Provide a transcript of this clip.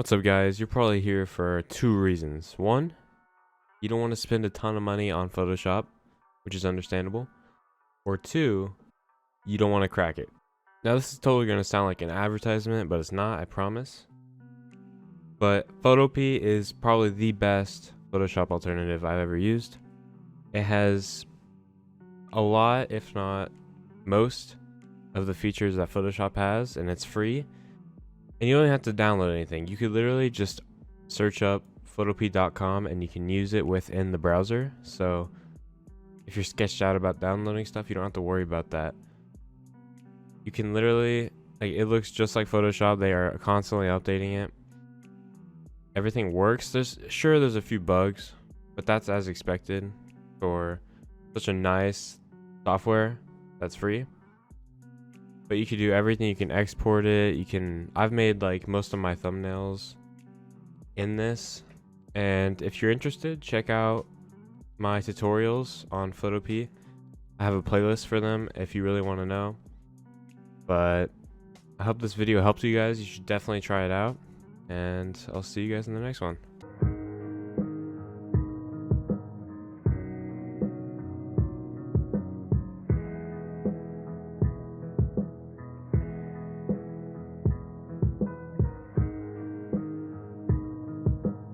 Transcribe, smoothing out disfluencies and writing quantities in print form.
What's up, guys? You're probably here for two reasons. One, you don't want to spend a ton of money on Photoshop, which is understandable. Or two, you don't want to crack it. Now, this is totally going to sound like an advertisement, but it's not, I promise. But Photopea is probably the best Photoshop alternative I've ever used. It has a lot, if not most, of the features that Photoshop has, and it's free. And you don't have to download anything. You could literally just search up photopea.com and you can use it within the browser. So if you're sketched out about downloading stuff, you don't have to worry about that. You can literally, it looks just like Photoshop. They are constantly updating it. Everything works. There's a few bugs, but that's as expected for such a nice software that's free. But you can do everything. You can export it. I've made like most of my thumbnails in this. And if you're interested, check out my tutorials on Photopea. I have a playlist for them if you really want to know. But I hope this video helps you guys. You should definitely try it out. And I'll see you guys in the next one.